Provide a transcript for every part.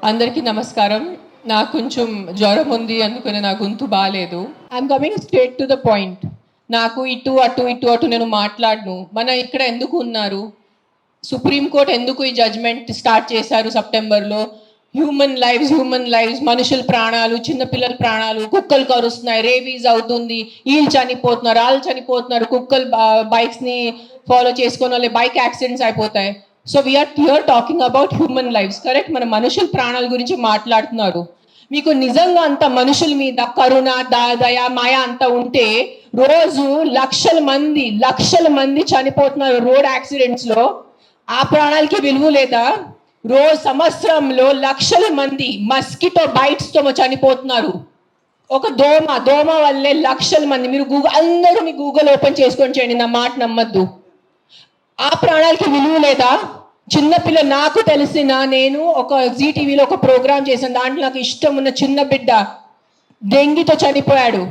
అందరికీ నమస్కారం. నాకు కొంచెం జ్వరం ఉంది, అందుకని నా గొంతు బాలేదు. I'm coming straight to the point. నాకు ఇటు అటు నేను మాట్లాడను. మన ఇక్కడ ఎందుకు ఉన్నారు? సుప్రీంకోర్టు ఎందుకు ఈ జడ్జ్మెంట్ స్టార్ట్ చేశారు సెప్టెంబర్లో? హ్యూమన్ లైవ్స్, మనుషుల ప్రాణాలు, చిన్నపిల్లల ప్రాణాలు, కుక్కలు కరుస్తున్నాయి, రేబీస్ అవుతుంది, వీళ్ళు చనిపోతున్నారు, వాళ్ళు చనిపోతున్నారు, కుక్కలు బైక్స్ని ఫాలో చేసుకొని వాళ్ళ బైక్ యాక్సిడెంట్స్ అయిపోతాయి. So we're here talking about human lifes, correct? మన మనుషుల ప్రాణాల గురించి మాట్లాడుతున్నారు. మీకు నిజంగా అంత మనుషుల మీద కరుణ, దయ, మాయ అంత ఉంటే రోజు లక్షల మంది చనిపోతున్నారు రోడ్ యాక్సిడెంట్స్ లో. ఆ ప్రాణాలకి విలువ లేదా? రోజు సంవత్సరంలో లక్షల మంది మస్కిటో బైట్స్ తో చనిపోతున్నారు. ఒక దోమ వల్లే లక్షల మంది. మీరు అందరూ మీ గూగుల్ ఓపెన్ చేసుకొని చేయండి, నా మాట నమ్మద్దు. ఆ ప్రాణాలకి విలువ లేదా? చిన్నపిల్ల, నాకు తెలిసిన, నేను ఒక జీటీవీలో ఒక ప్రోగ్రామ్ చేశాను, దాంట్లో నాకు ఇష్టం ఉన్న చిన్న బిడ్డ డెంగీతో చనిపోయాడు.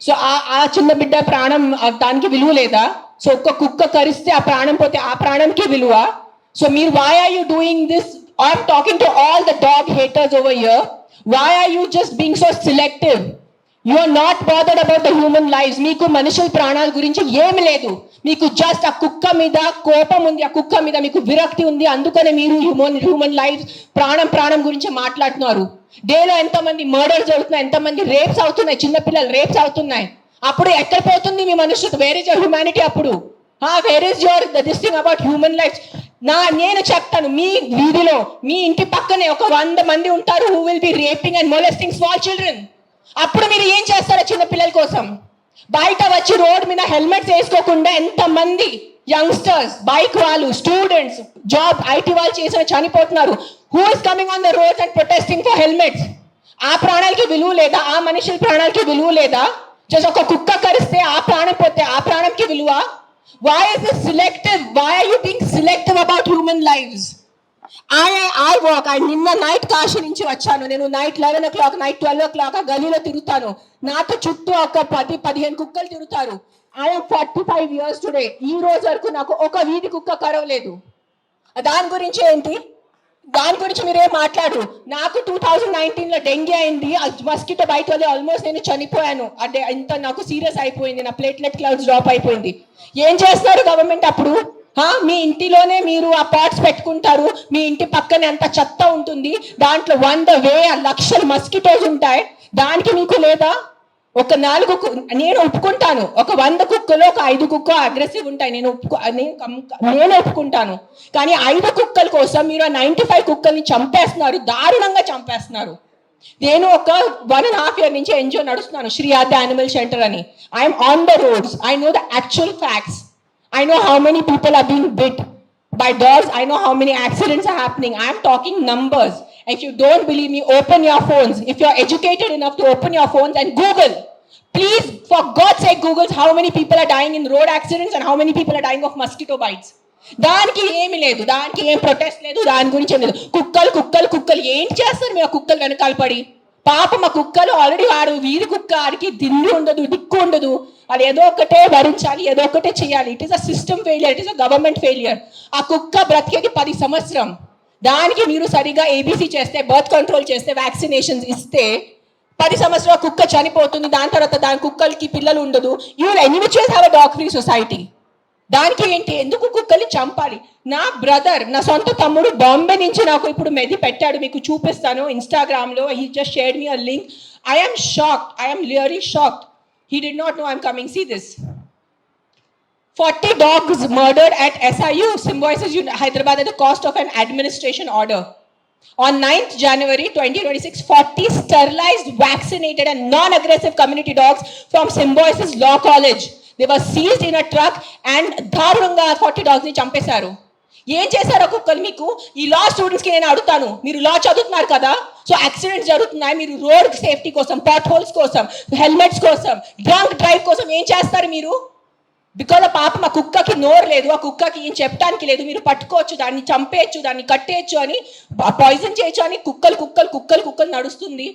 సో ఆ చిన్న బిడ్డ ప్రాణం, దానికి విలువ లేదా? సో ఒక్క కుక్క కరిస్తే ఆ ప్రాణం పోతే ఆ ప్రాణంకి విలువ? సో మీరు, why are you doing this? I'm talking to all the dog haters over here. Why are you just being so selective? You are not bothered about the human lives. మీకు మనుషుల ప్రాణాల గురించి ఏమి లేదు. మీకు జస్ట్ ఆ కుక్క మీద కోపం ఉంది, ఆ కుక్క మీద మీకు విరక్తి ఉంది. అందుకనే మీరు హ్యూమన్ లైఫ్, ప్రాణం గురించి మాట్లాడుతున్నారు. డేలో ఎంతమంది మర్డర్స్ జరుగుతున్నాయి, ఎంతమంది రేప్స్ అవుతున్నాయి, చిన్నపిల్లలు రేప్స్ అవుతున్నాయి. అప్పుడు ఎక్కడ పోతుంది మీ మనుషులు? Where is your humanity? అప్పుడు where is your this thing about human life? నేను చెప్తాను, మీ వీధిలో, మీ ఇంటి పక్కనే ఒక 100 మంది ఉంటారు who will be raping and molesting small children. అప్పుడు మీరు ఏం చేస్తారో చిన్న పిల్లల కోసం? బయట వచ్చి రోడ్ మీద హెల్మెట్స్ వేసుకోకుండా ఎంతమంది యంగ్స్టర్స్, బైక్ వాళ్ళు, స్టూడెంట్స్, జాబ్ ఐటీ వాళ్ళు చేసిన చనిపోతున్నారు. Who is coming on the roads and protesting for helmets? ఆ ప్రాణాలకి విలువ లేదా? ఆ మనుషుల ప్రాణాలకి విలువ లేదా? జస్ట్ ఒక కుక్క కరిస్తే ఆ ప్రాణం పోతే ఆ ప్రాణంకి విలువ? Why is this selective? Why are you being selective about human lives? I walk. నిన్న నైట్ కాశీ నుంచి వచ్చాను. నేను నైట్ 11 o'clock, నైట్ 12 o'clock ఆ గలీలో తిరుగుతాను. నాతో చుట్టూ ఒక 10-15 కుక్కలు తిరుగుతారు. I'm 45 years today. ఈ రోజు వరకు నాకు ఒక వీధి కుక్క కరవలేదు. దాని గురించి ఏంటి? దాని గురించి మీరేం మాట్లాడరు. నాకు 2019లో డెంగీ అయింది, మస్కిటో బైట్ వల్ల ఆల్మోస్ట్ నేను చనిపోయాను. అంటే ఇంత నాకు సీరియస్ అయిపోయింది, నా ప్లేట్లెట్ కౌంట్స్ డ్రాప్ అయిపోయింది. ఏం చేస్తారు గవర్నమెంట్ అప్పుడు? మీ ఇంటిలోనే మీరు ఆ పాట్స్ పెట్టుకుంటారు, మీ ఇంటి పక్కనే అంత చెత్త ఉంటుంది, దాంట్లో 100,000 లక్షల మస్కిటోస్ ఉంటాయి. దానికి మీకు లేదా? ఒక 4 నేను ఒప్పుకుంటాను, ఒక 100 కుక్కలో ఒక 5 కుక్క అగ్రెసివ్ ఉంటాయి, నేను ఒప్పుకుంటాను. కానీ 5 కుక్కల కోసం మీరు 95 కుక్కల్ని చంపేస్తున్నారు, దారుణంగా చంపేస్తున్నారు. నేను ఒక 1.5 year నుంచి ఎన్జిఓ నడుస్తున్నాను, శ్రీ ఆద్య యానిమల్ షెల్టర్ అని. I'm on the roads. I know the actual facts. I know how many people are being bit by dogs. I know how many accidents are happening. I am talking numbers. If you don't believe me, open your phones. If you're educated enough to open your phones and Google. Please, for God's sake, Google how many people are dying in road accidents and how many people are dying of mosquito bites. దానికి ఏమి లేదు, దానికి ఏం protest లేదు, దాని గురించి ఏం లేదు. కుక్కలు ఏం చేస్తారు మీ ఆ కుక్కలు వెనకాల పడి? పాపం మా కుక్కలు ఆల్రెడీ వాడు వీధి కుక్క, ఆడికి దిండు ఉండదు, దిక్కు ఉండదు. అది ఏదో ఒకటే భరించాలి, ఏదో ఒకటే చేయాలి. It is a system failure, it is a government failure. ఆ కుక్క బ్రతికేది 10 సంవత్సరం. దానికి మీరు సరిగా ఏబీసీ చేస్తే, బర్త్ కంట్రోల్ చేస్తే, వ్యాక్సినేషన్స్ ఇస్తే 10 సంవత్సరాల కుక్క చనిపోతుంది. దాని తర్వాత దాని కుక్కలకి పిల్లలు ఉండదు. You will anyways have a dog free society. దానికి ఏంటి? ఎందుకు కుక్కల్ని చంపాలి? నా బ్రదర్, నా సొంత తమ్ముడు బాంబే నుంచి నాకు ఇప్పుడు మెది పెట్టాడు, మీకు చూపిస్తాను ఇన్స్టాగ్రామ్లో. He just shared me a link. I am shocked. I am really shocked. He did not know I'm coming. See this. 40 dogs murdered at SIU, Symbiosis Hyderabad, at the cost of an administration order. On 9th January 2026, 40 sterilized, vaccinated and non-aggressive community dogs from Symbiosis Law College. They were seized in a truck and దారుణంగా 40 dogs ని చంపేశారు. ఏం చేశారు కుక్కలు మీకు? ఈ లా స్టూడెంట్స్కి నేను అడుగుతాను, మీరు లా చదువుతున్నారు కదా, సో యాక్సిడెంట్స్ జరుగుతున్నాయి, మీరు రోడ్ సేఫ్టీ కోసం, పాట్ హోల్స్ కోసం, హెల్మెట్స్ కోసం, డ్రంక్ డ్రైవ్ కోసం ఏం చేస్తారు మీరు? బికాజ్ పాపం ఆ కుక్కకి నోరు లేదు, ఆ కుక్కకి ఏం చెప్పడానికి లేదు. మీరు పట్టుకోవచ్చు, దాన్ని చంపేయచ్చు, దాన్ని కట్టేయచ్చు, అని పాయిజన్ చేయొచ్చు అని కుక్కలు నడుస్తుంది.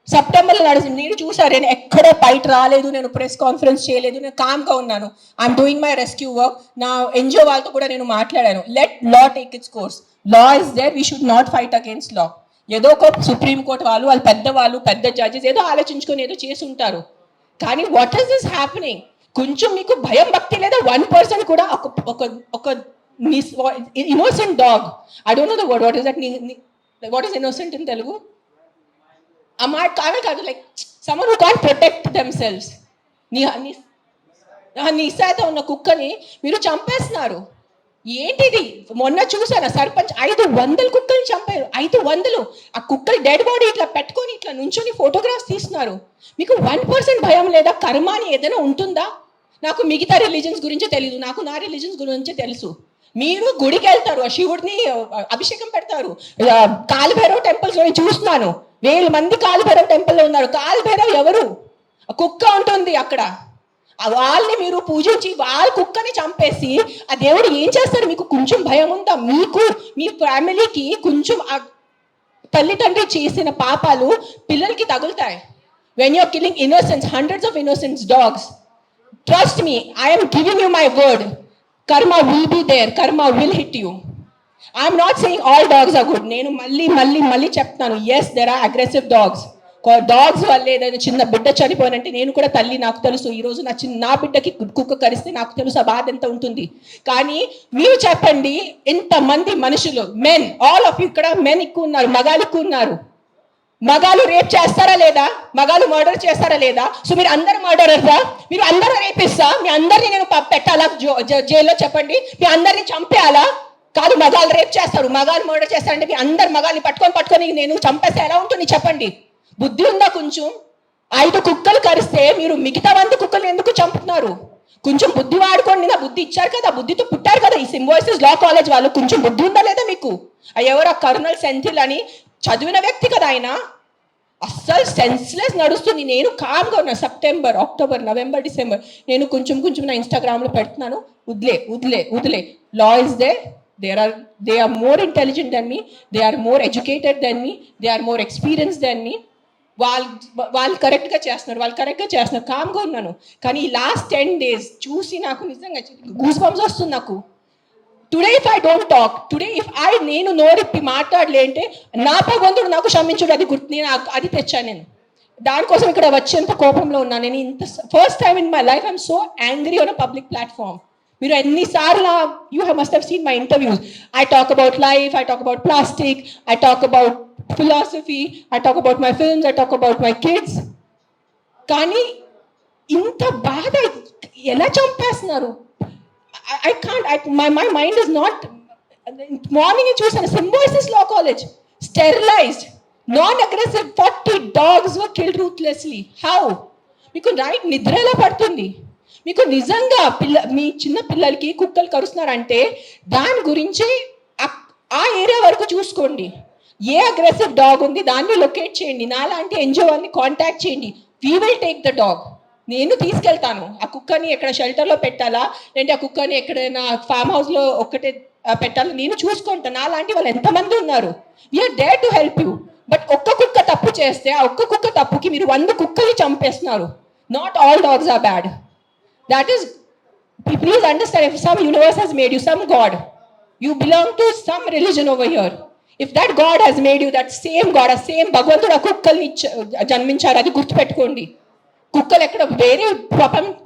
సెప్టెంబర్లో నడుస్తుంది. నేను చూసాను, నేను ఎక్కడో బయట రాలేదు, నేను ప్రెస్ కాన్ఫరెన్స్ చేయలేదు, నేను కామ్గా ఉన్నాను. I'm doing my rescue work. నా ఎన్జిఓ వాళ్ళతో కూడా నేను మాట్లాడాను. Let law take its course. Law is there, we should not fight against law. ఏదో ఒక సుప్రీంకోర్టు వాళ్ళు పెద్దవాళ్ళు పెద్ద జడ్జెస్ ఏదో ఆలోచించుకొని ఏదో చేసి ఉంటారు. కానీ వాట్ ఈస్ దిస్ హ్యాపెనింగ్? కొంచెం మీకు భయం భక్తి లేదా? 1% కూడా ఒక innocent dog, I don't know the word, what is that, what is innocent in Telugu? కానే కాదు, like someone who can't protect themselves. నిస్సాయిత ఉన్న కుక్కని మీరు చంపేస్తున్నారు. ఏంటిది? మొన్న చూసాను సర్పంచ్ 500 కుక్కల్ని చంపారు. 500. ఆ కుక్కలు డెడ్ బాడీ ఇట్లా పెట్టుకొని ఇట్లా నుంచొని ఫోటోగ్రాఫ్స్ తీస్తున్నారు. మీకు 1% భయం లేదా? కర్మ అని ఏదైనా ఉంటుందా? నాకు మిగతా రిలీజన్స్ గురించి తెలీదు, నాకు నా రిలీజన్స్ గురించి తెలుసు. మీరు గుడికి వెళ్తారు, ఆ శివుడిని అభిషేకం పెడతారు. కాలభైరవ్ టెంపుల్స్ చూస్తున్నాను, 1000 మంది కాలభైరవ్ టెంపుల్లో ఉన్నారు. కాలభైరవ్ ఎవరు? కుక్క ఉంటుంది అక్కడ. వాళ్ళని మీరు పూజించి వాళ్ళ కుక్కని చంపేసి ఆ దేవుడు ఏం చేస్తారు? మీకు కొంచెం భయం ఉందా? మీకు మీ ఫ్యామిలీకి కొంచెం తల్లిదండ్రి చేసిన పాపాలు పిల్లలకి తగులుతాయి. When you're killing innocence, hundreds of innocence dogs, trust me, I am giving you my word, karma will be there, karma will hit you. I am not saying all dogs are good. నేను మళ్ళీ చెప్తాను, yes there are aggressive dogs. Dogs వల్ల ఏదైనా చిన్న బిడ్డ చనిపోయినంటే నేను కూడా తల్లి, నాకు తెలుసు. ఈరోజు నా బిడ్డకి కుక్క కరిస్తే నాకు తెలుసు ఆ బాధ ఎంత ఉంటుంది. కానీ మీరు చెప్పండి, ఇంతమంది మనుషులు, మెన్, ఆల్ ఆఫ్ యూ, ఇక్కడ మెన్ ఎక్కువ ఉన్నారు, మగాలు ఎక్కువ ఉన్నారు. మగాలు రేప్ చేస్తారా లేదా? మగాలు మర్డర్ చేస్తారా లేదా? సో మీరు అందరు మర్డరర్సా? మీరు అందరూ రేపిస్తా? మీ అందరినీ నేను పెట్టాలా జైల్లో? చెప్పండి, మీ అందరినీ చంపేయాలా? కాదు, మగాలు రేప్ చేస్తారు, మగాలు మర్డర్ చేస్తారంటే మీ అందరు మగాల్ని పట్టుకొని నేను చంపేస్తే ఎలా ఉంటుంది చెప్పండి? బుద్ధి ఉందా కొంచెం? 5 కుక్కలు కరిస్తే మీరు మిగతా 100 కుక్కలు ఎందుకు చంపుతున్నారు? కొంచెం బుద్ధి వాడుకోండి. నా బుద్ధి ఇచ్చారు కదా, బుద్ధితో పుట్టారు కదా. ఈ సింబాయిసిస్ లా కాలేజ్ వాళ్ళు కొంచెం బుద్ధి ఉందా లేదా మీకు? ఎవరు కర్నల్ సెంథిల్ అని చదివిన వ్యక్తి కదా ఆయన. అస్సలు సెన్స్లెస్ నడుస్తుంది. నేను కామ్గా ఉన్నా. సెప్టెంబర్, అక్టోబర్, నవంబర్, డిసెంబర్ నేను కొంచెం నా ఇన్స్టాగ్రామ్లో పెడుతున్నాను. వదిలే. Law is they. They are more intelligent than me. They are more educated than me. They are more experienced than me. వాళ్ళు కరెక్ట్గా చేస్తున్నారు, కామ్గా ఉన్నాను. కానీ ఈ లాస్ట్ 10 days చూసి నాకు నిజంగా గూస్ బంప్స్ వస్తుంది నాకు. Today if I don't talk, today if నేను నోరెప్పి మాట్లాడలే అంటే నా భగవంతుడు నాకు క్షమించుడు, అది గుర్తు, నేను అది తెచ్చాను. నేను దానికోసం ఇక్కడ వచ్చేంత కోపంలో ఉన్నాను. నేను ఇంత first time in my life I'm so angry on a public platform. మీరు ఎన్నిసార్లు you must have seen my interviews. I talk about life, I talk about plastic, I talk about philosophy, I talk about my films, I talk about my kids. కానీ ఇంత బాధ ఎలా చంపేస్తున్నారు? I can't, my mind is not. Morning చూసాను, Symbiosis law college sterilised, non-aggressive 40 dogs were killed ruthlessly. How? మీకు right నిద్ర ఎలా పడుతుంది? మీకు నిజంగా మీ చిన్న పిల్లలకి కుక్కలు కరుస్తున్నారంటే దాని గురించి ఆ ఏరియా వరకు చూసుకోండి. ఏ అగ్రెసివ్ డాగ్ ఉంది దాన్ని లొకేట్ చేయండి. నాలాంటి ఎన్జిఓ వాళ్ళని కాంటాక్ట్ చేయండి. We will take the dog. నేను తీసుకెళ్తాను. ఆ కుక్కని ఎక్కడ షెల్టర్లో పెట్టాలా, లేదంటే ఆ కుక్కని ఎక్కడైనా ఫామ్ హౌస్లో ఒక్కటే పెట్టాలా, నేను చూసుకుంటాను. నాలాంటి వాళ్ళు ఎంతమంది ఉన్నారు. We're there to help you. But ఒక్క కుక్క తప్పు చేస్తే ఆ ఒక్క కుక్క తప్పుకి మీరు 100 కుక్కల్ని చంపేస్తున్నారు. Not all dogs are bad. That is, please understand, if some universe has made you, some God, you belong to some religion over here. If that God has made you, that same God, a same భగవంతుడు ఆ కుక్కల్ని జన్మించారు, అది గుర్తుపెట్టుకోండి. కుక్కలు ఎక్కడ వేరే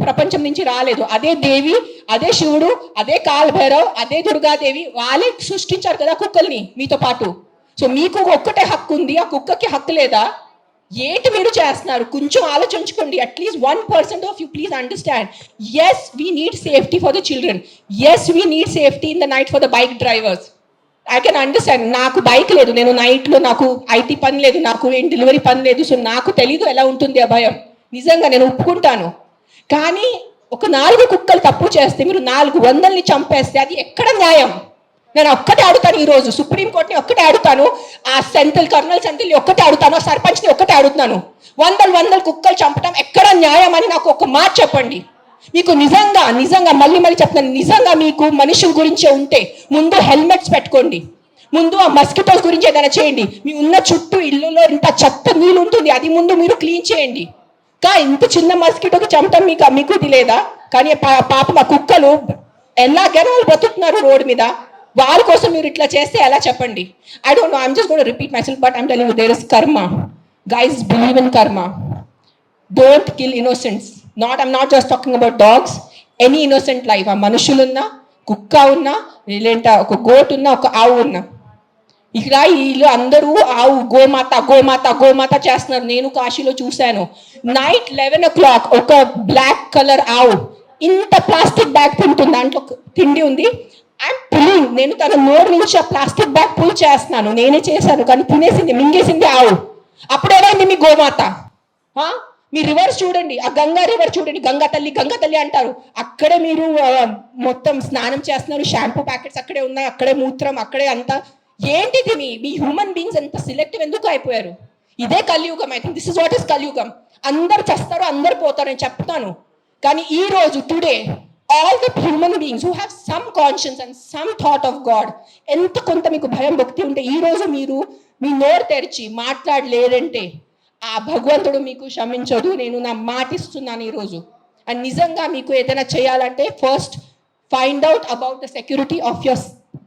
ప్రపంచం నుంచి రాలేదు. అదే దేవి, అదే శివుడు, అదే కాలభైరవ్, అదే దుర్గాదేవి, వాళ్ళే సృష్టించారు కదా కుక్కల్ని మీతో పాటు. సో మీకు ఒక్కటే హక్కు ఉంది, ఆ కుక్కకి హక్కు లేదా? ఏంటి మీరు చేస్తున్నారు? కొంచెం ఆలోచించుకోండి. At least 1% of you please understand. Yes we need safety for the children. Yes we need safety in the night for the bike drivers. I can understand. నాకు బైక్ లేదు, నేను నైట్లో నాకు ఐటీ పని లేదు, నాకు ఏం డెలివరీ పని లేదు. సో నాకు తెలీదు ఎలా ఉంటుంది ఆ భయం. నిజంగా నేను ఒప్పుకుంటాను. కానీ ఒక 4 కుక్కలు తప్పు చేస్తే మీరు 400ని చంపేస్తే అది ఎక్కడ న్యాయం? నేను ఒక్కటే అడుగుతాను ఈరోజు, సుప్రీంకోర్టుని ఒక్కటే అడుగుతాను, ఆ కర్నల్ సెంథిల్ని ఒక్కటే అడుగుతాను, ఆ సర్పంచ్ని ఒక్కటే అడుగుతాను. 100 కుక్కలు చంపడం ఎక్కడ న్యాయం అని నాకు ఒక మాట చెప్పండి. మీకు నిజంగా మళ్ళీ చెప్తాను, నిజంగా మీకు మనుషుల గురించే ఉంటే ముందు హెల్మెట్స్ పెట్టుకోండి. ముందు ఆ మస్కిటోస్ గురించి ఏదైనా చేయండి. మీ ఉన్న చుట్టూ ఇల్లులో ఇంత చెత్త నీళ్ళు ఉంటుంది, అది ముందు మీరు క్లీన్ చేయండి. ఇంత చిన్న మస్కిటోకి చంపడం మీకు ఇది లేదా? కానీ పాపం ఆ కుక్కలు ఎలాగైనా వాళ్ళు బతుకుతున్నారు రోడ్డు మీద. వాళ్ళ కోసం మీరు ఇట్లా చేస్తే ఎలా చెప్పండి? I don't know, I'm just gonna repeat myself, but I'm telling you there is karma. Guys, believe in karma. Don't kill innocents. I'm not just talking about dogs, any innocent life. ఆ మనుషులున్నా, కుక్క ఉన్నా, లేదంటే ఒక గోట్ ఉన్నా, ఒక ఆవు ఉన్నా. ఇక్కడ వీళ్ళు అందరూ ఆవు గోమాత గోమాత గోమాత చేస్తున్నారు. నేను కాశీలో చూశాను. నైట్ 11 o'clock ఒక బ్లాక్ కలర్ ఆవు ఇంత ప్లాస్టిక్ బ్యాగ్ తింటుంది. దాంట్లో తిండి ఉంది. ఐఎమ్ పుల్లింగ్, నేను తన నోరు నుంచి ఆ ప్లాస్టిక్ బ్యాగ్ పుల్ చేస్తున్నాను. నేనే చేశాను, కానీ తినేసింది, మింగేసింది ఆవు. అప్పుడేమైంది మీ గోమాత? మీ రివర్స్ చూడండి, ఆ గంగా రివర్ చూడండి, గంగా తల్లి అంటారు. అక్కడే మీరు మొత్తం స్నానం చేస్తున్నారు, షాంపూ ప్యాకెట్స్ అక్కడే ఉన్నాయి, అక్కడే మూత్రం, అక్కడే అంతా. ఏంటిది మీ హ్యూమన్ బీయింగ్స్ ఎంత సిలెక్టివ్ ఎందుకు అయిపోయారు? ఇదే కలియుగం. I think this is what is కలియుగం. అందరు చేస్తారు, అందరు పోతారు, నేను చెప్తాను. కానీ ఈ రోజు today all the human beings who have some conscience and some thought of God, ఎంత కొంత మీకు భయం భక్తి ఉంటే ఈ రోజు మీరు మీ నోరు తెరిచి మాట్లాడలేదంటే ఆ భగవంతుడు మీకు క్షమించదు. నేను నా మాటిస్తున్నాను ఈరోజు. అండ్ నిజంగా మీకు ఏదైనా చేయాలంటే first find out about the security of your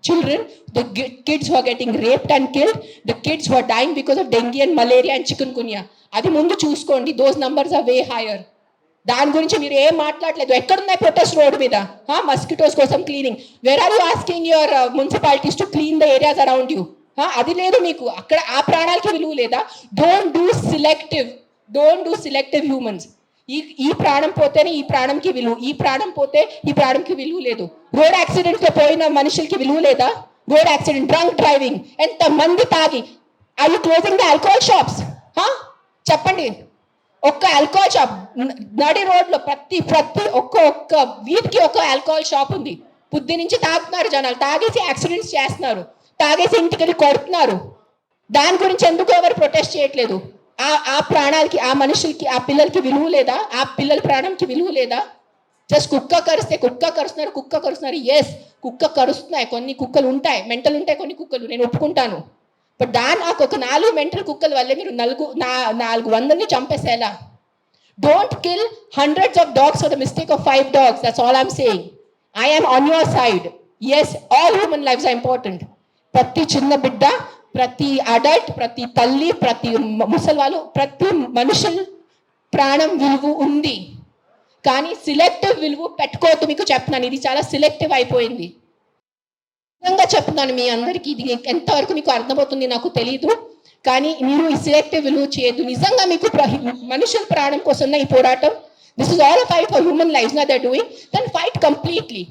children, the kids who are getting raped and killed, the kids who are dying because of dengue and malaria and chikungunya. అది ముందు చూసుకోండి. Those numbers are way higher. దాని గురించి మీరు ఏం మాట్లాడలేదు. ఎక్కడున్నాయి protest road మీద? మస్కిటోస్ కోసం cleaning. Where are you asking your municipalities to clean the areas around you? అది లేదు మీకు. అక్కడ ఆ ప్రాణాలకి విలువ లేదా? Don't do selective humans. ఈ ప్రాణం పోతేనే ఈ ప్రాణంకి విలువ, ఈ ప్రాణం పోతే ఈ ప్రాణంకి విలువ లేదు. రోడ్ యాక్సిడెంట్ లో పోయిన మనుషులకి విలువ లేదా? రోడ్ యాక్సిడెంట్, డ్రంక్ డ్రైవింగ్, ఎంత మంది తాగి. Are you closing the alcohol shops? చెప్పండి. ఒక్క ఆల్కహాల్ షాప్ నడి రోడ్లో ప్రతి ఒక్క వీధికి ఒక ఆల్కహాల్ షాప్ ఉంది. బుద్ధి నుంచి తాగుతున్నారు జనాలు, తాగేసి యాక్సిడెంట్స్ చేస్తున్నారు, తాగేసి ఇంటికి వెళ్ళి కొడుతున్నారు. దాని గురించి ఎందుకు ఎవరు ప్రొటెస్ట్ చేయట్లేదు? ఆ ప్రాణాలకి, ఆ మనుషులకి, ఆ పిల్లలకి విలువ లేదా? ఆ పిల్లల ప్రాణంకి విలువ లేదా? జస్ట్ కుక్క కరుస్తున్నారు. ఎస్, కుక్క కరుస్తున్నాయి. కొన్ని కుక్కలు ఉంటాయి, మెంటల్ ఉంటాయి కొన్ని కుక్కలు, నేను ఒప్పుకుంటాను. బట్ నాకు ఒక 4 మెంటల్ కుక్కల వల్లే మీరు 400 చంపేసేలా? Don't kill hundreds of dogs for the mistake of 5 dogs. That's all I'm saying. I am on your side. Yes, all human lives are important. ప్రతి చిన్న బిడ్డ, ప్రతి అడల్ట్, ప్రతి తల్లి, ప్రతి ముసలి వాళ్ళు, ప్రతి మనుషుల ప్రాణం విలువ ఉంది. కానీ సిలెక్టివ్ విలువ పెట్టుకోవద్దు. మీకు చెప్తున్నాను, ఇది చాలా సిలెక్టివ్ అయిపోయింది. నిజంగా చెప్తున్నాను మీ అందరికీ. ఇది ఎంతవరకు మీకు అర్థమవుతుంది నాకు తెలీదు, కానీ మీరు ఈ సిలెక్టివ్ విలువ చేయొద్దు. నిజంగా మీకు మనుషుల ప్రాణం కోసం ఈ పోరాటం, this is all a fight for human lives నా they doing, then fight completely.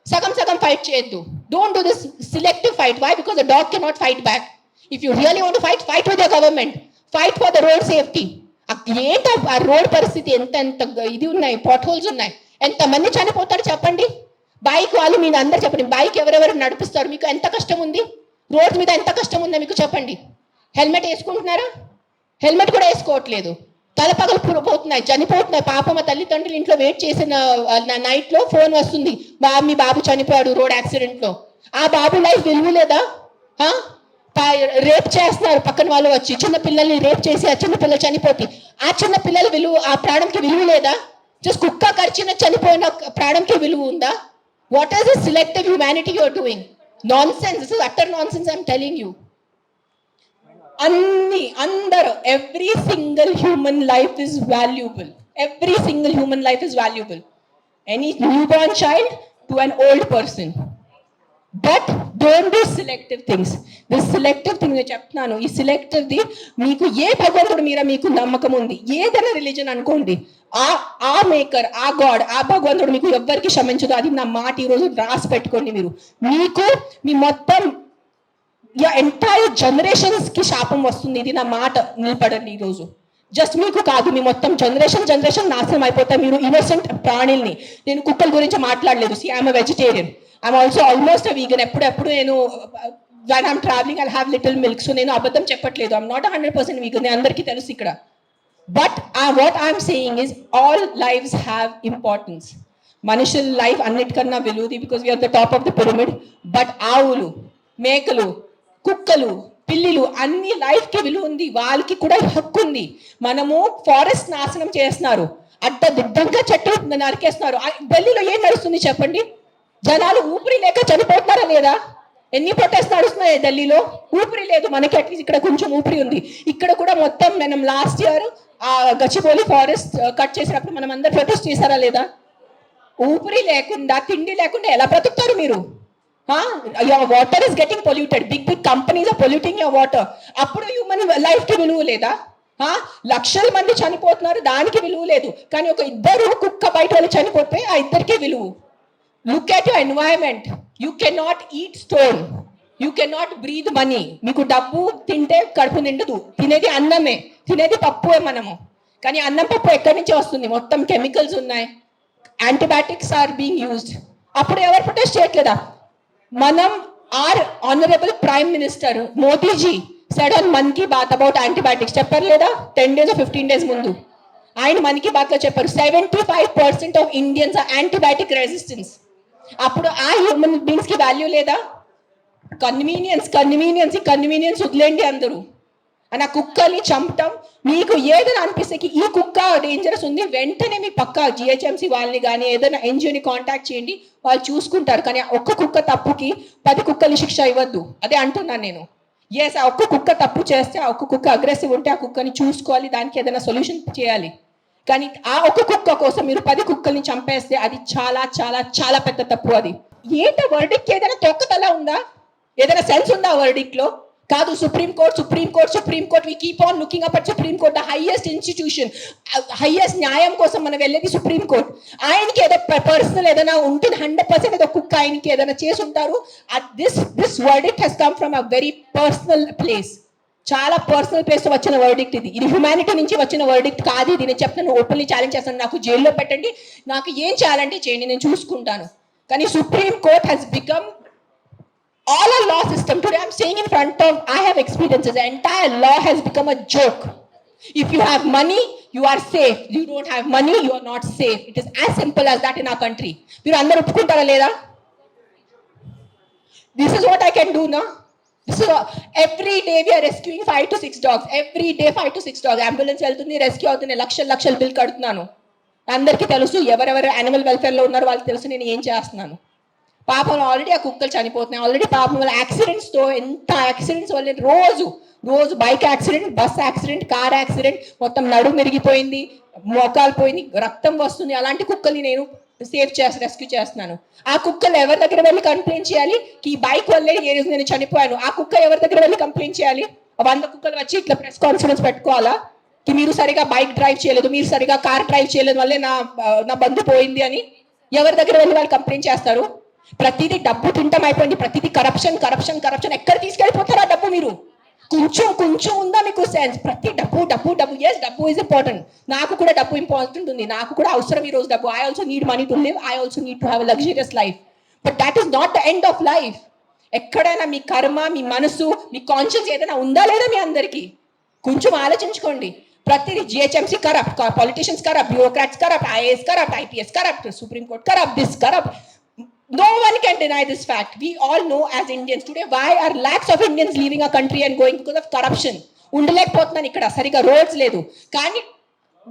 సగం ఫైట్ చేయొద్దు. Don't do this selective fight. Why? Because the dog cannot fight back. If you really want to fight with your government. Fight for the road safety. ఏంటి ఆ road పరిస్థితి? ఎంత ఇది ఉన్నాయి, pot holes ఉన్నాయి. ఎంతమంది చనిపోతారు చెప్పండి? బైక్ వాళ్ళు మీరు అందరు చెప్పండి, బైక్ ఎవరెవరు నడిపిస్తారు? మీకు ఎంత కష్టం ఉంది? రోడ్ మీద ఎంత కష్టం ఉందో మీకు చెప్పండి. హెల్మెట్ వేసుకుంటున్నారా? హెల్మెట్ కూడా వేసుకోవట్లేదు. తలపగలు పోతున్నాయి, చనిపోతున్నాయి. పాప మా తల్లిదండ్రులు ఇంట్లో వెయిట్ చేసిన నైట్లో ఫోన్ వస్తుంది, మీ బాబు చనిపోయాడు రోడ్ యాక్సిడెంట్లో. ఆ బాబు లైఫ్ విలువ లేదా? రేప్ చేస్తున్నారు పక్కన వాళ్ళు వచ్చి, చిన్న పిల్లల్ని రేప్ చేసి ఆ చిన్న పిల్లలు చనిపోతే ఆ చిన్న పిల్లల విలువ, ఆ ప్రాణంకి విలువ లేదా? జస్ట్ కుక్క కరిచిన చనిపోయిన ప్రాణంకి విలువ ఉందా? What is this selective humanity you are doing? Nonsense. This is utter nonsense. I'm telling you. అందరూ, every single human life is valuable. Every single human life is valuable. Any new born child to an old person. But don't do selective things. This selective thing నేను చెప్తున్నాను. ఈ సిలెక్టివ్ది మీకు ఏ భగవంతుడు మీద మీకు నమ్మకం ఉంది, ఏదైనా రిలీజన్ అనుకోండి, ఆ మేకర్, ఆ గాడ్, ఆ భగవంతుడు మీకు ఎవ్వరికి క్షమించదు. అది నా మాట. ఈరోజు రాసి పెట్టుకోండి. మీకు మీ మొత్తం ఎంటైర్ జనరేషన్స్ కి శాపం వస్తుంది. ఇది నా మాట. నిలబడండి ఈరోజు. జస్ట్ మీకు కాదు, మీ మొత్తం జనరేషన్ నాశనం అయిపోతాయి. మీరు ఇన్నోసెంట్ ప్రాణుల్ని. నేను కుక్కల గురించి మాట్లాడలేదు. See I'm vegetarian. I'm also almost vegan. ఎప్పుడు నేను when I'm traveling I'll have little milk. So నేను అబద్ధం చెప్పట్లేదు. I'm not 100% vegan. అందరికీ తెలుసు ఇక్కడ. But what I'm saying is all lives have importance. మనుషుల లైఫ్ అన్నిటికన్నా విలువది, because we're the top of the pyramid. But ఆవులు, మేకలు, కుక్కలు, పిల్లిలు అన్ని లైఫ్కి విలువ ఉంది. వాళ్ళకి కూడా హక్కు ఉంది. మనము ఫారెస్ట్ నాశనం చేస్తున్నారు, దిడ్డంగా చెట్లు నరికేస్తున్నారు. ఢిల్లీలో ఏం నడుస్తుంది చెప్పండి? జనాలు ఊపిరి లేక చనిపోతున్నారా లేదా? ఎన్ని ప్రొటెస్ట్ నడుస్తున్నాయి ఢిల్లీలో? ఊపిరి లేదు మనకి. అట్లీస్ట్ ఇక్కడ కొంచెం ఊపిరి ఉంది. ఇక్కడ కూడా మొత్తం మనం లాస్ట్ ఇయర్ ఆ గచ్చిబౌలి ఫారెస్ట్ కట్ చేసినప్పుడు మనం అందరు ప్రొటెస్ట్ చేశారా లేదా? ఊపిరి లేకుండా, తిండి లేకుండా ఎలా బ్రతుకుతారు మీరు? Your water is getting polluted. Big big companies are polluting your water. అప్పుడు హ్యూమన్ లైఫ్ కి విలువ లేదా? లక్షల మంది చనిపోతున్నారు, దానికి విలువ లేదు. కానీ ఒక ఇద్దరు కుక్క బయట వాళ్ళు చనిపోతే ఆ ఇద్దరికే విలువ. Look at your environment. You can not eat stone, you can not breathe money. మీకు డబ్బు తింటే కడుపు నిండదు. తినేది అన్నమే, తినేది పప్పుే మనము. కానీ అన్నం పప్పు ఎక్కడి నుంచి వస్తుంది? మొత్తం కెమికల్స్ ఉన్నాయి, యాంటీబయాటిక్స్ ఆర్ బీయింగ్ యూజ్డ్. అప్పుడు ఎవరు ప్రొటెస్ట్ చేయట్లేదా? మనం, our honourable prime minister Modiji said on Mann Ki Baat about antibiotics. చెప్పారు లేదా? 10 days or 15 days ముందు ఆయన మన్ కీ బాత్ లో చెప్పారు 75% of Indians are antibiotic resistance. అప్పుడు ఆ హ్యూమన్ బీయింగ్స్ కి వాల్యూ లేదా? కన్వీనియన్స్ వదిలేండి అందరూ. ఆ కుక్కని చంపటం మీకు ఏదైనా అనిపిస్తే ఈ కుక్క డేంజరస్ ఉంది, వెంటనే మీ పక్క జిహెచ్ఎంసీ వాళ్ళని కానీ ఏదైనా ఎన్జిఓని కాంటాక్ట్ చేయండి, వాళ్ళు చూసుకుంటారు. కానీ ఒక్క కుక్క తప్పుకి 10 కుక్కలు శిక్ష ఇవ్వద్దు. అదే అంటున్నాను నేను. ఎస్, ఆ ఒక్క కుక్క తప్పు చేస్తే, ఆ ఒక్క కుక్క అగ్రెసివ్ ఉంటే ఆ కుక్కని చూసుకోవాలి, దానికి ఏదైనా సొల్యూషన్ చేయాలి. కానీ ఆ ఒక్క కుక్క కోసం మీరు 10 కుక్కల్ని చంపేస్తే అది చాలా చాలా చాలా పెద్ద తప్పు. అది ఏంట వర్డిక్ట్ ఏదైనా తొక్కతలా ఉందా? ఏదైనా సెన్స్ ఉందా వర్డిక్ట్ లో? కాదు. Supreme court we keep on looking up at supreme court, the highest institution. Highest న్యాయం కోసం మనం వెళ్ళేది సుప్రీం కోర్ట్. ఆయనకి ఏదో పర్సనల్ ఏదైనా ఉంటుంది, 100% ఏదో కుక్క ఆయనకి ఏదైనా చేసి ఉంటారు. This verdict has come from a very personal place. చాలా పర్సనల్ ప్లేస్ వచ్చిన వర్డిక్ట్ ఇది. ఇది హ్యుమానిటీ నుంచి వచ్చిన వర్డిక్ట్ కాదు. ఇది నేను చెప్తాను, ఓపెన్లీ ఛాలెంజ్ చేస్తాను. నాకు జైల్లో పెట్టండి, నాకు ఏం చేయాలంటే చేయండి, నేను చూసుకుంటాను. కానీ supreme court has become all our law system. Today I'm saying in front of, I have experiences, the entire law has become a joke. If you have money, you are safe. You don't have money, you are not safe. It is as simple as that in our country. మీరు అందరూ ఒప్పుకుంటారా లేదా? This is what I can do now. This is every day we are rescuing 5 to 6 dogs. Every day 5 to 6 dogs. Ambulance వెళ్తుంది, rescue అవుతుంది, లక్షల bill కడుతున్నాను. అందరికీ తెలుసు, ఎవరెవరు యానిమల్ వెల్ఫేర్ లో ఉన్నారో వాళ్ళకి తెలుసు నేను ఏం చేస్తున్నాను. పాపం ఆల్రెడీ ఆ కుక్కలు చనిపోతున్నాయి. ఆల్రెడీ పాపం వల్ల యాక్సిడెంట్స్తో, ఎంత యాక్సిడెంట్స్ వల్ల రోజు bike accident, bus accident, car accident, మొత్తం నడుము మెరిగిపోయింది, మోకాలు పోయింది, రక్తం వస్తుంది. అలాంటి కుక్కల్ని నేను రెస్క్యూ చేస్తున్నాను. ఆ కుక్కలు ఎవరి దగ్గర వెళ్ళి కంప్లైంట్ చేయాలి? ఈ బైక్ వల్లే ఏ రోజు నేను చనిపోయాను. ఆ కుక్క ఎవరి దగ్గర వెళ్ళి కంప్లైంట్ చేయాలి? 100 కుక్కలు వచ్చి ఇట్లా ప్రెస్ కాన్ఫరెన్స్ పెట్టుకోవాలా? మీరు సరిగా బైక్ డ్రైవ్ చేయలేదు, మీరు సరిగా కార్ డ్రైవ్ చేయలేదు వల్లే నా బంధు పోయింది అని ఎవరి దగ్గర వెళ్ళి వాళ్ళు కంప్లైంట్ చేస్తారు? ప్రతిదీ డబ్బు తింటం అయిపోయింది, ప్రతిదీ కరప్షన్. ఎక్కడ తీసుకెళ్ళిపోతారా డబ్బు? మీరు కొంచెం ఉందా మీకు సెన్స్? ప్రతి డబ్బు. ఎస్, డబ్బు ఈజ్ ఇంపార్టెంట్. నాకు కూడా డబ్బు ఇంపార్టెంట్ ఉంది, నాకు కూడా అవసరం ఈ రోజు డబ్బు. I also need money to live, I also need to have a luxurious life. But that is not the end of life. ఎక్కడైనా మీ కర్మ, మీ మనసు, మీ కాన్షియన్స్ ఏదైనా ఉందా లేదా మీ అందరికీ? కొంచెం ఆలోచించుకోండి. ప్రతిదీ GHMC corrupt, politicians corrupt, bureaucrats corrupt, IAS corrupt, IPS corrupt, supreme court corrupt, this corrupt. No one can deny this fact. We all know as Indians today why are lakhs of Indians leaving our country and going because of corruption. ఉండలేకపోతున్నాను ఇక్కడ, సరిగా roads లేదు. కానీ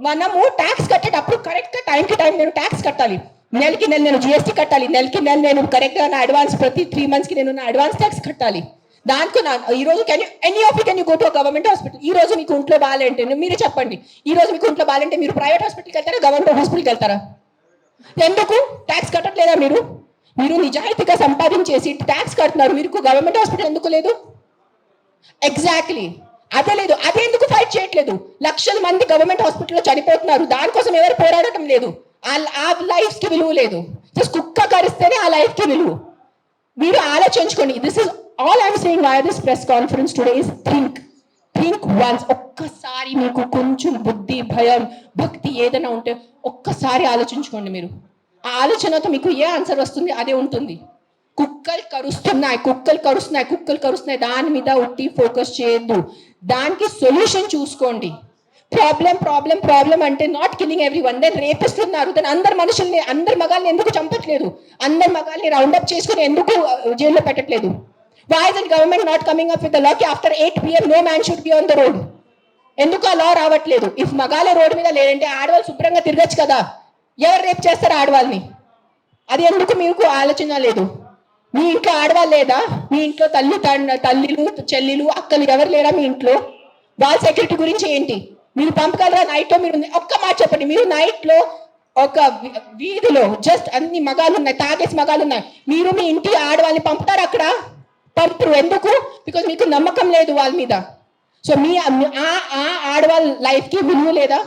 మనము tax కట్టేటప్పుడు కరెక్ట్గా టైంకి time నేను tax కట్టాలి. నెలకి నెల నేను జిఎస్టీ కట్టాలి. నెలకి నెల నేను కరెక్ట్గా నా అడ్వాన్స్, ప్రతి 3 monthsకి నేను నా అడ్వాన్స్ ట్యాక్స్ కట్టాలి. దానికి ఈ రోజు can you go to government hospital? ఈ రోజు మీకు ఒంట్లో బాగాలంటే మీరే చెప్పండి. ఈ రోజు మీకు ఒంట్లో బాగాలంటే మీరు ప్రైవేట్ హాస్పిటల్కి వెళ్తారా, గవర్నమెంట్ హాస్పిటల్కి వెళ్తారా? ఎందుకు ట్యాక్స్ కట్టట్లేదా మీరు? మీరు నిజాయితీగా సంపాదించేసి ట్యాక్స్ కడుతున్నారు, మీరు గవర్నమెంట్ హాస్పిటల్ ఎందుకు లేదు? ఎగ్జాక్ట్లీ అదే లేదు. అదే ఎందుకు ఫైట్ చేయట్లేదు? లక్షల మంది గవర్నమెంట్ హాస్పిటల్లో చనిపోతున్నారు, దానికోసం ఎవరు పోరాడటం లేదు. ఆ లైఫ్ కి విలువ లేదు. జస్ట్ కుక్క కరిస్తేనే ఆ లైఫ్ కి విలువ. మీరు ఆలోచించుకోండి. This is all I'm saying why this press conference today is think once. ఒక్కసారి మీకు కొంచెం బుద్ధి, భయం, భక్తి ఏదైనా ఉంటే ఒక్కసారి ఆలోచించుకోండి. మీరు ఆ ఆలోచనతో మీకు ఏ ఆన్సర్ వస్తుంది అదే ఉంటుంది. కుక్కలు కరుస్తున్నాయి, దాని మీద ఉట్టి ఫోకస్ చేయొద్దు. దానికి సొల్యూషన్ చూసుకోండి. ప్రాబ్లం అంటే నాట్ కిల్లింగ్ ఎవ్రీవన్. దెన్ రేపిస్తున్నారు, దెన్ అందరు మగాల్ని ఎందుకు చంపట్లేదు? అందరు మగాల్ని రౌండప్ చేసుకుని ఎందుకు జైల్లో పెట్టట్లేదు? Why is the government not coming up with the law కి after 8 PM no man should be on the road? ఎందుకు ఆ లా రావట్లేదు? ఇఫ్ మగాలే రోడ్డు మీద లేదంటే ఆడవాళ్ళు శుభ్రంగా తిరగచ్చు కదా. ఎవరు రేపు చేస్తారు ఆడవాళ్ళని? అది ఎందుకు మీకు ఆలోచన లేదు? మీ ఇంట్లో ఆడవాళ్ళు లేదా? మీ ఇంట్లో తల్లిలు చెల్లిలు అక్కలు ఎవరు లేరా మీ ఇంట్లో? వాళ్ళ సెక్యూరిటీ గురించి ఏంటి? మీరు పంపగలరా? నైట్లో మీరు ఒక్క మాట చెప్పండి, మీరు నైట్లో ఒక వీధిలో జస్ట్ అన్ని మగాళ్ళు ఉన్నాయి, తాగేసి మగాళ్ళు ఉన్నాయి, మీరు మీ ఇంటి ఆడవాళ్ళని పంపుతారు అక్కడ? పంపరు. ఎందుకు? బికాజ్ మీకు నమ్మకం లేదు వాళ్ళ మీద. సో మీ ఆడవాళ్ళ లైఫ్కి విలువ లేదా?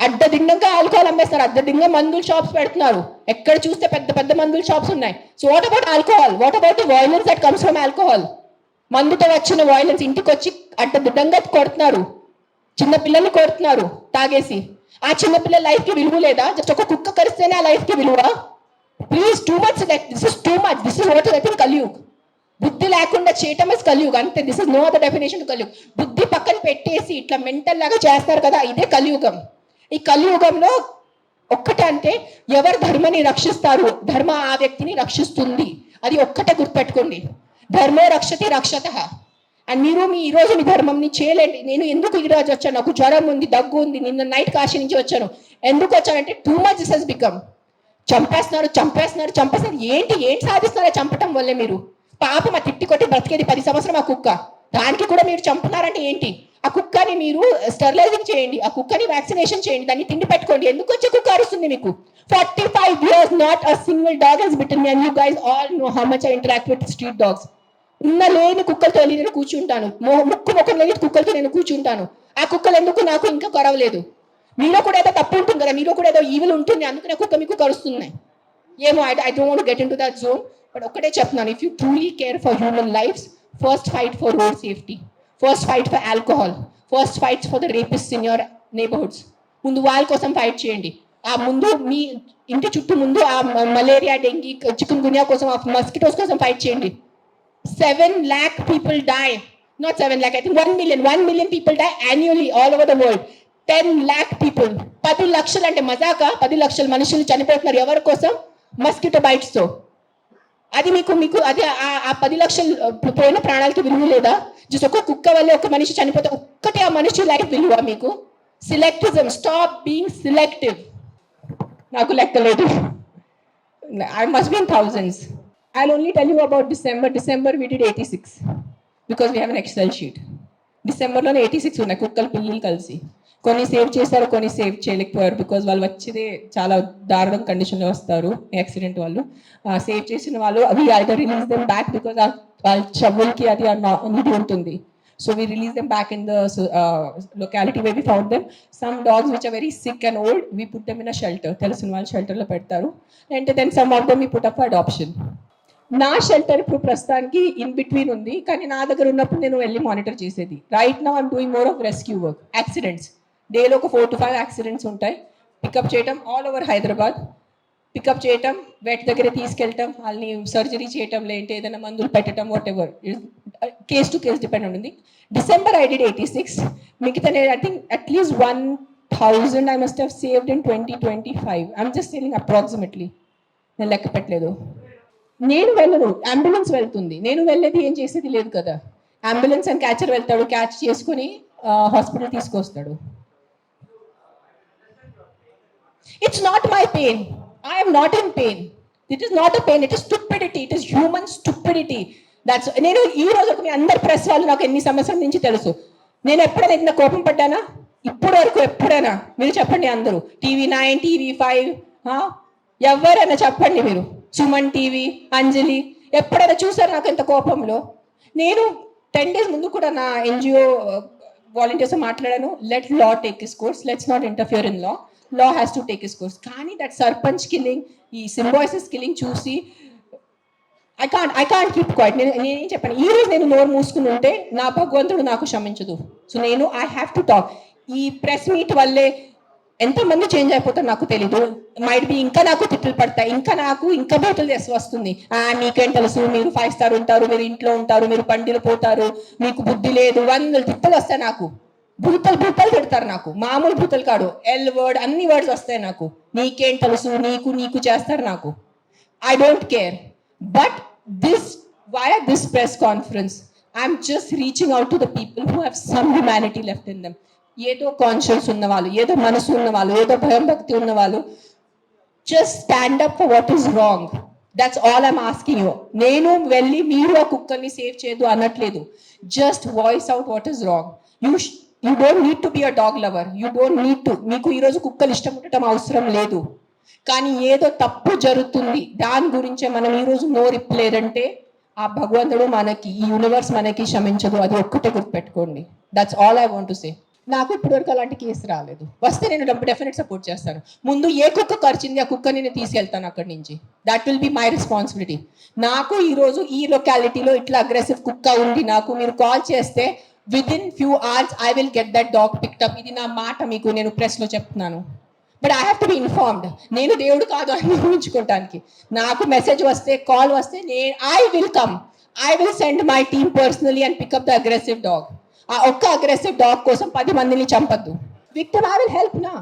అడ్డదిండంగా ఆల్కహాల్ అమ్మేస్తారు, అడ్డదింగా మందుల షాప్స్ పెడుతున్నారు, ఎక్కడ చూస్తే పెద్ద పెద్ద మందుల షాప్స్ ఉన్నాయి. So what about alcohol? What about the violence that comes from alcohol? మందుతో వచ్చిన వైలెన్స్ ఇంటికి వచ్చి అడ్డదిడ్డంగా కొడుతున్నారు, చిన్న పిల్లల్ని కొడుతున్నారు తాగేసి. ఆ చిన్న పిల్లల లైఫ్కి విలువ లేదా? జస్ట్ ఒక కుక్క కరిస్తేనే ఆ లైఫ్కి విలువ? Please, too much, this is too much. This is what I think Kaliyug. బుద్ధి లేకుండా చేయటం ఇస్ కలియుగ్, అంతే. This is no other definition to Kaliyug. బుద్ధి పక్కన పెట్టేసి ఇట్లా మెంటల్ లాగా చేస్తారు కదా, ఇదే కలియుగం. ఈ కలియుగంలో ఒక్కటే, అంటే ఎవరు ధర్మని రక్షిస్తారు, ధర్మ ఆ వ్యక్తిని రక్షిస్తుంది. అది ఒక్కటే గుర్తుపెట్టుకోండి. ధర్మో రక్షతి రక్షతః. అండ్ మీరు ఈరోజు మీ ధర్మంని చేయలేండి. నేను ఎందుకు ఈరోజు వచ్చాను? నాకు జ్వరం ఉంది, దగ్గు ఉంది, నిన్న నైట్ కాశీ నుంచి వచ్చాను. ఎందుకు వచ్చానంటే too much this has become. చంపేస్తున్నారు. ఏంటి సాధిస్తున్నారో చంపటం వల్లే మీరు? పాపం ఆ తిట్టి కొట్టి బ్రతికేది 10 సంవత్సరం ఆ కుక్క, దానికి కూడా మీరు చంపుతున్నారంటే ఏంటి? ఆ కుక్కని మీరు స్టెరిలైజింగ్ చేయండి, ఆ కుక్కని వ్యాక్సినేషన్ చేయండి, దాన్ని తిండి పెట్టుకోండి. ఎందుకు వచ్చే కుక్క అరుస్తుంది మీకు? 45 years not a single dog has bitten me, and you guys all know how much I interact with street dogs. ఉన్న లేని కుక్కలతో నేను కూర్చుంటాను, ముఖం లేని కుక్కలతో నేను కూర్చుంటాను. ఆ కుక్కలు ఎందుకు నాకు ఇంకా కొరవలేదు? మీలో కూడా ఏదో తప్పు ఉంటుంది కదా, మీలో కూడా ఏదో ఈవిల్ ఉంటుంది, అందుకనే కుక్క మీకు కరుస్తున్నాయి ఏమో. I don't want to get into that zone. But ఒక్కటే చెప్తున్నాను, if you truly care for human lifes, first fight for road safety, first fight for alcohol, first fight for the rapist in your neighbourhoods. ముందు వాళ్ళ కోసం fight చేయండి. ఆ ముందు మీ ఇంటి చుట్టూ ముందు ఆ మలేరియా, డెంగీ, చికెన్ గున్యా కోసం, ఆ మస్కిటోస్ కోసం ఫైట్ చేయండి. 7 lakh people die, not 7 lakh, I think 1 million people die annually all over the world. 10 lakh people, 10 లక్షలు అంటే మజాకా? 10 లక్షల మనుషులు చనిపోతున్నారు ఎవరి కోసం? మస్కిటో బైట్స్ తో. అది మీకు అది ఆ 10 లక్షలు పోయిన ప్రాణాలకి విలువ లేదా? జస్ట్ ఒక కుక్క వల్ల ఒక మనిషి చనిపోతే ఒక్కటే ఆ మనిషి లైఫ్ విలువ మీకు? సెలెక్టిజం, స్టాప్ బీయింగ్ సెలెక్టివ్. నాకు లెక్కలేదు, I must be in thousands. I'll only tell you about December. December we did 86 because we have an Excel sheet. డిసెంబర్లోనే 86 ఉన్నాయి కుక్కలు పిల్లలు కలిసి. కొన్ని సేవ్ చేశారు, కొన్ని సేవ్ చేయలేకపోయారు బికాజ్ వాళ్ళు వచ్చేదే చాలా దారుణం కండిషన్లో వస్తారు యాక్సిడెంట్ వాళ్ళు. సేవ్ చేసిన వాళ్ళు అవి either release them back because వాళ్ళ చెవులకి అది నీటి ఉంటుంది. So we release them back in the locality where we found them. Some dogs which are very sick and old, we put them in a shelter. తెలిసిన వాళ్ళు షెల్టర్లో పెడతారు. And then some of them we put up for adoption. నా shelter ఇప్పుడు ప్రస్తుతానికి in between ఉంది, కానీ నా దగ్గర ఉన్నప్పుడు నేను వెళ్ళి మానిటర్ చేసేది. Right now I'm doing more of rescue work. Accidents డేలో ఒక 4 to 5 యాక్సిడెంట్స్ ఉంటాయి. పికప్ చేయటం ఆల్ ఓవర్ హైదరాబాద్, పికప్ చేయటం, వెట్ దగ్గర తీసుకెళ్ళటం, వాళ్ళని సర్జరీ చేయటం, లేదంటే ఏదైనా మందులు పెట్టడం, whatever, case to case depend ఉంటుంది. December I did 86. మిగతా I think at least 1000 I must have saved in 2025. I'm just saying approximately, నేను లెక్క పెట్టలేదు. నేను వెళ్ళను, అంబులెన్స్ వెళ్తుంది. నేను వెళ్ళేది ఏం చేసేది లేదు కదా. అంబులెన్స్ అని క్యాచర్ వెళ్తాడు, క్యాచ్ చేసుకుని హాస్పిటల్ తీసుకొస్తాడు. It's not my pain, I am not in pain. It is not a pain, it is stupidity. It is human stupidity. That's నేను ఈ రోజు మీ అందరు ప్రెస్ వాళ్ళు నాకు ఎన్ని సంవత్సరాల నుంచి తెలుసు. నేను ఎప్పుడైనా ఇంత కోపం పడ్డానా ఇప్పటి వరకు? ఎప్పుడైనా మీరు చెప్పండి. అందరూ TV9, TV5, ఎవరైనా చెప్పండి మీరు, సుమన్ టీవీ, అంజలి, ఎప్పుడైనా చూసారు నాకు ఎంత కోపంలో? నేను 10 days ముందు కూడా నా NGO వాలంటీర్స్ మాట్లాడాను. Let law take his course, let's not interfere in law, law has to take its course. కానీ దట్ సర్పంచ్ కిల్లింగ్, ఈ సింబాయిసిస్ కిల్లింగ్ చూసి ఐ కాంట్ కీప్ క్వైట్. నేనేం చెప్పాను, ఈ రోజు నేను నోరు మూసుకుని ఉంటే నా భగవంతుడు నాకు క్షమించదు. సో నేను ఐ హ్యావ్ టు టాక్. ఈ ప్రెస్ మీట్ వల్లే ఎంతమంది చేంజ్ అయిపోతారు నాకు తెలీదు. మైట్ బి ఇంకా నాకు తిట్లు పడతాయి, ఇంకా బయటలు తెసి వస్తుంది. మీకేం తెలుసు, మీరు 5 star ఉంటారు, మీరు ఇంట్లో ఉంటారు, మీరు పండిలు పోతారు, మీకు బుద్ధి లేదు, 100 తిట్టలు వస్తాయి నాకు. భూతలు తిడతారు నాకు, మామూలు భూతలు కాదు, ఎల్ వర్డ్, అన్ని వర్డ్స్ వస్తాయి నాకు. నీకేం తెలుసు, నీకు చేస్తారు నాకు. I don't care. But via this press conference, I'm just reaching out to the people who have some humanity left in them. ఏదో కాన్షియస్ ఉన్న వాళ్ళు, ఏదో మనసు ఉన్న వాళ్ళు, ఏదో భయం భక్తి ఉన్న వాళ్ళు, just stand up for what is wrong. That's all I'm asking you. నేను వెళ్ళి మీరు ఆ కుక్కల్ని సేవ్ చేయదు అనట్లేదు. Just voice out what is wrong. You don't need to be a dog lover. You don't need to. మీకు ఈరోజు కుక్కలు ఇష్టం ఉండటం అవసరం లేదు. కానీ ఏదో తప్పు జరుగుతుంది, దాని గురించే మనం ఈరోజు నోరిప్పలేదంటే ఆ భగవంతుడు మనకి, ఈ యూనివర్స్ మనకి క్షమించదు. అది ఒక్కటే గుర్తుపెట్టుకోండి. That's all I want to say. నాకు ఇప్పటివరకు అలాంటి కేసు రాలేదు. వస్తే నేను డెఫినెట్ సపోర్ట్ చేస్తాను. ముందు ఏ కుక్క కరిచింది ఆ కుక్కని నేను తీసుకెళ్తాను అక్కడి నుంచి. That will be my responsibility. నాకు ఈరోజు ఈ లొకాలిటీలో ఇట్లా అగ్రెసివ్ కుక్క ఉంది, నాకు మీరు కాల్ చేస్తే within few hours I will get that dog picked up. ఇది నా మాట, మీకు నేను ప్రెస్లో చెప్తున్నాను. But I have to be informed. నేను దేవుడు కాదు అని ఊహించుకోవటానికి. నాకు మెసేజ్ వస్తే, కాల్ వస్తే I will come. I will send my team personally and pickup the aggressive dog. ఆ ఒక్క అగ్రెసివ్ డాగ్ కోసం 10 మందిని చంపద్దు. విక్టిమ్ ఐ విల్ హెల్ప్ నా.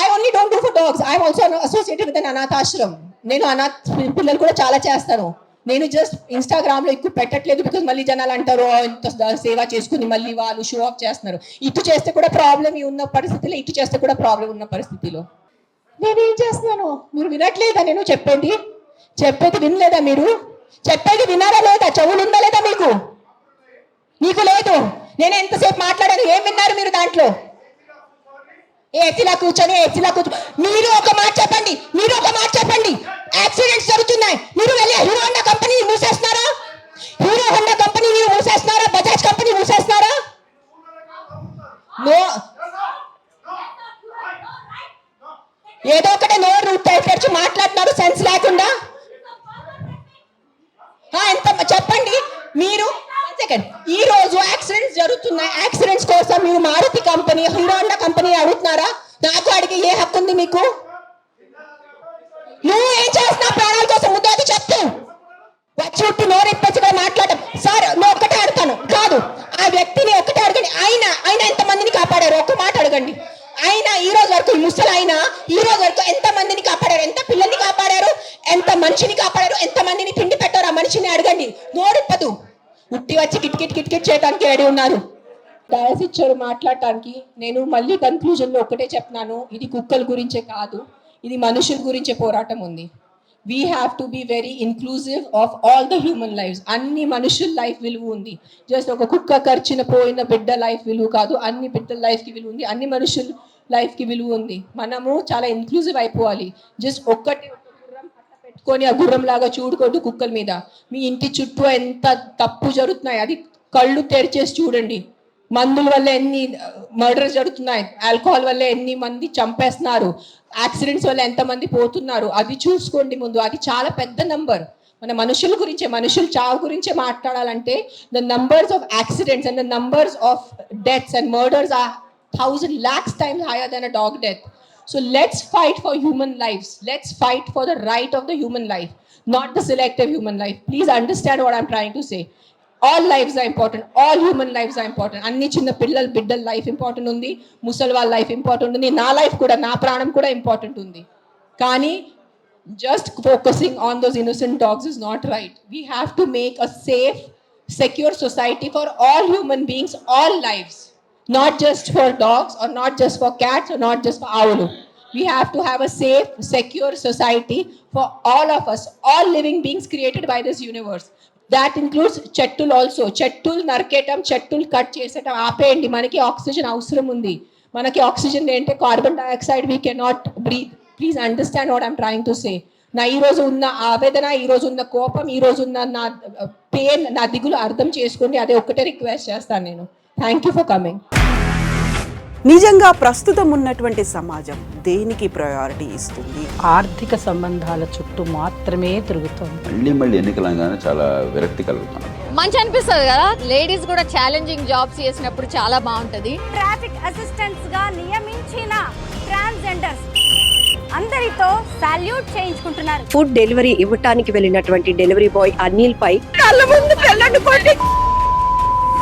I only don't do for dogs. I'm also associated with an అనాథాశ్రమం. నేను అనాథ పిల్లలు కూడా చాలా చేస్తాను. నేను జస్ట్ ఇన్స్టాగ్రామ్లో ఎక్కువ పెట్టట్లేదు, బికాజ్ మళ్ళీ జనాలు అంటారు ఇంత సేవ చేసుకుని మళ్ళీ వాళ్ళు షో ఆఫ్ చేస్తున్నారు. ఇటు చేస్తే కూడా ప్రాబ్లం ఉన్న పరిస్థితిలో, ఇటు చేస్తే కూడా ప్రాబ్లం ఉన్న పరిస్థితిలో నేనేం చేస్తున్నాను? మీరు వినట్లేదా? నేను చెప్పేది వినలేదా? మీరు చెప్పేది వినారా లేదా? చెవులు ఉందా లేదా మీకు? నీకు లేదు. నేను ఎంతసేపు మాట్లాడాను, ఏం విన్నారు మీరు దాంట్లో? ఏసీలా కూర్చొని మీరు ఒక మాట చెప్పండి. యాక్సిడెంట్స్ జరుగుతున్నాయి, మీరు వెళ్ళి హీరో హోండా కంపెనీని మూసేస్తున్నారా? బజాజ్ కంపెనీ మూసేస్తున్నారా? ఏదో ఒకటే నోరు తెరిచి మాట్లాడుతున్నారు సెన్స్ లేకుండా. ఎంత చెప్పండి మీరు. ఈ రోజు యాక్సిడెంట్స్ జరుగుతున్నాయి, యాక్సిడెంట్స్ కోసం మీరు Maruti company, Hero Honda company అడుగుతున్నారా? నాకు అడిగే ఏ హక్కు ఉంది మీకు? నువ్వు ఏం చేస్తున్నావు ప్రాణాల కోసం? ముద్దాది చెప్తూ వచ్చి ఉట్టి నోరెప్పచ్చుగా మాట్లాడటం. సార్ నువ్వు ఒక్కటే అడుగుతాను కాదు, ఆ వ్యక్తిని ఒక్కటే అడగండి. ఆయన ఎంతమందిని కాపాడారు? ఒక్క మాట అడగండి. ఆయన ఈ రోజు వరకు, ముసలి ఆయన ఈ రోజు వరకు ఎంత మందిని కాపాడారు? ఎంత పిల్లల్ని కాపాడారు? ఎంత మనిషిని కాపాడారు? ఎంత మందిని తిండి పెట్టారు? ఆ మనిషిని అడగండి. నోరెప్పదు. ఉట్టి వచ్చి కిట్ చేయడానికి రెడీ ఉన్నారు. డయాస్ ఇచ్చారు మాట్లాడటానికి. నేను మళ్ళీ కన్క్లూజన్లో ఒకటే చెప్తున్నాను, ఇది కుక్కల గురించే కాదు, ఇది మనుషుల గురించే పోరాటం ఉంది. We have to be very inclusive of all the human lifes. అన్ని మనుషుల లైఫ్ విలువ ఉంది. జస్ట్ ఒక కుక్క ఖర్చిన పోయిన బిడ్డ లైఫ్ విలువ కాదు, అన్ని బిడ్డల లైఫ్కి విలువ ఉంది, అన్ని మనుషుల లైఫ్కి విలువ ఉంది. మనము చాలా ఇన్క్లూజివ్ అయిపోవాలి. జస్ట్ ఒక్కటి గుర్రం అట్లా పెట్టుకొని ఆ గుర్రం లాగా చూడుకోవద్దు కుక్కల మీద. మీ ఇంటి చుట్టూ ఎంత తప్పు జరుగుతున్నాయి అది కళ్ళు తెరిచేసి చూడండి. మందుల వల్ల ఎన్ని మర్డర్స్ జరుగుతున్నాయి, ఆల్కహాల్ వల్ల ఎన్ని మంది చంపేస్తున్నారు, యాక్సిడెంట్స్ వల్ల ఎంతమంది పోతున్నారు, అది చూసుకోండి ముందు. అది చాలా పెద్ద నంబర్. మన మనుషుల గురించే, మనుషుల చావు గురించే మాట్లాడాలంటే the numbers of accidents and the numbers of deaths and murders are 1,000 lakhs times higher than a dog death. So let's fight for human lives. Let's fight for the right of the human life, not the selective human life. Please understand what I'm trying to say. All lives are important. All human lives are important. అన్ని చిన్న పిల్లల బిడ్డల life important ఉంది, ముసలి వాళ్ళ life important ఉంది, నా life కూడా, నా ప్రాణం కూడా ఇంపార్టెంట్ ఉంది. కానీ just focusing on those innocent dogs is not right. We have to make a safe, secure society for all human beings, all lives. Not just for dogs, or not just for cats, or not just for owls. We have to have a safe, secure society for all of us, all living beings created by this universe. That includes చెట్టులు also. చెట్టులు నరికేయటం, చెట్టులు cut చేసేటం ఆపేయండి. మనకి oxygen అవసరం ఉంది. మనకి oxygen ఏంటంటే carbon dioxide. We cannot breathe. Please understand what I'm trying to say. నా ఈరోజు ఉన్న ఆవేదన, ఈరోజు ఉన్న కోపం, ఈరోజు ఉన్న నా పెయిన్, నా దిగులు అర్థం చేసుకోండి. అదే ఒక్కటే రిక్వెస్ట్ చేస్తాను నేను. Thank you for coming. నిజంగా ప్రస్తుతం ఉన్నటువంటి సమాజం దేనికి ప్రయారిటీ ఇస్తుంది? ఆర్థిక సంబంధాల చుట్టూ మాత్రమే తిరుగుతుంది. మళ్ళీ ఎన్నికలంగానే చాలా విరక్తి కలుగుతాం. మంచి అనిపిస్తుంది కదా, లేడీస్ కూడా ఛాలెంజింగ్ జాబ్స్ చేసినప్పుడు చాలా బాగుంటది. ట్రాఫిక్ అసిస్టెంట్స్ గా నియమించిన ట్రాన్స్జెండర్స్ అందరితో సాల్యూట్ చేయించుకుంటున్నారు. ఫుడ్ డెలివరీ ఇవ్వటానికి వెళ్ళినటువంటి డెలివరీ బాయ్ అనిల్ పై కళ్ళ ముందు